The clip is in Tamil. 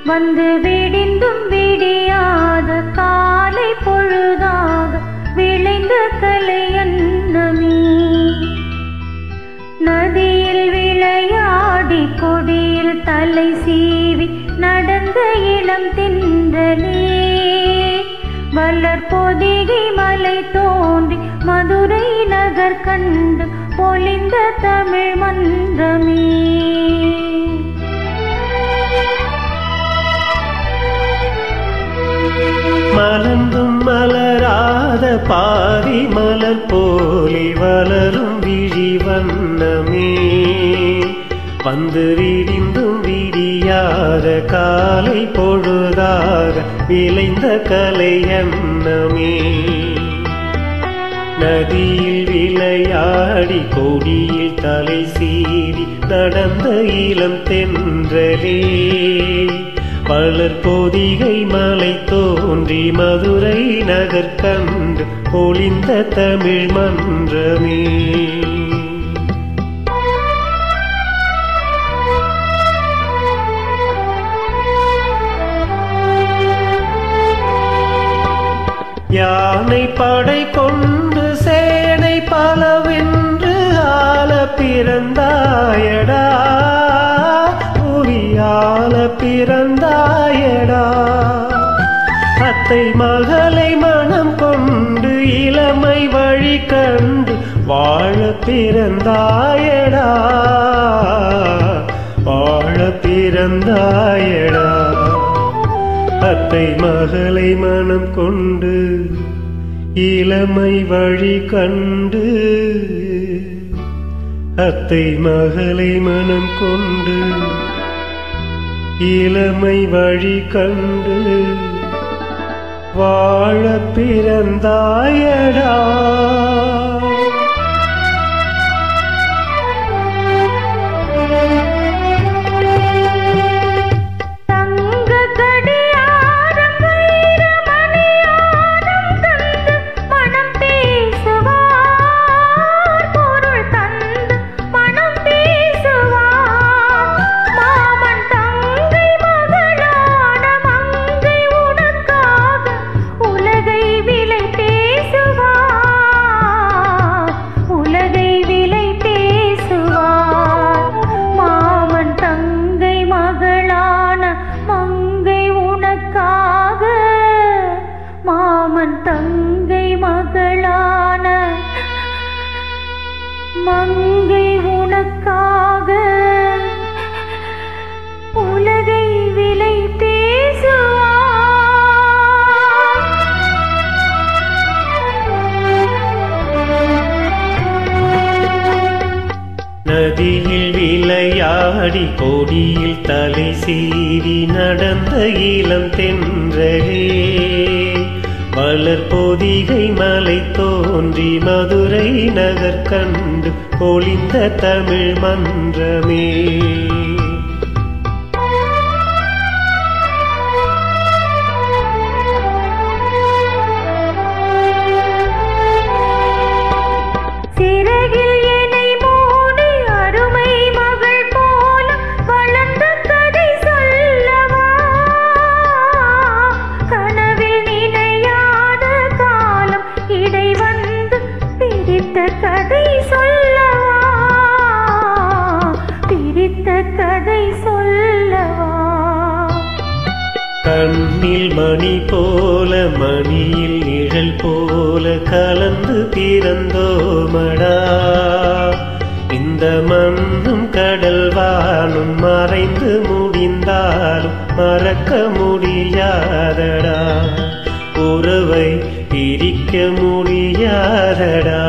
வந்து விடிந்தும் விடியாத காலை பொழுதாக விளைந்த கலை அன்னமே. நதியில் விளையாடி கொடியில் தலை சீவி நடந்த இளம் தென்றலே. வளர் பொதிகை மலை தோன்றி மதுரை நகர் கண்டு பொலிந்த தமிழ் மன்றமே. மலர்ந்தும் மலராத பாதி மலர் போலி வளரும் விழி வண்ணமே. வந்து விடிந்தும் விடியாத காலை பொழுதாக விளைந்த கலை அன்னமே. நதியில் விளையாடி கொடியில் தலை சீவி நடந்த இளம் தென்றலே. வளர் பொதிகை மலை தோன்றி மதுரை நகர் கண்டு பொலிந்த தமிழ் மன்றமே. யானை படை கொண்டு சேனை பலவென்று ஆள பிறந்தாயடா. புவியாள பிறந்தாயடா. அத்தை மகளை மனம் கொண்டு இளமை வழி கண்டு வாழ பிறந்தாயடா. வாழ பிறந்தாயடா. அத்தை மகளை மனம் கொண்டு இளமை வழி கண்டு. அத்தை மகளை மனம் கொண்டு இளமை வழி கண்டு வாழ பிறந்தாயடா. தங்கை மகளான மங்கை உனக்காக உலகை விலை பேசுவார். நதியில் விளையாடி கொடியில் தலை சீவி நடந்த இளம் தென்றலே. வளர் பொதிகை மலை தோன்றி மதுரை நகர் கண்டு பொலிந்த தமிழ் மன்றமே. கதை சொல்லவா பிரித்த கதை சொல்லவா. கண்ணில் மணி போல மணியில் நிழல் போல கலந்து பிறந்தோமடா. இந்த மண்ணும் கடல் வானும் மறைந்து முடிந்தாலும் மறக்க முடியாதடா. உறவை பிரிக்க முடியாதடா.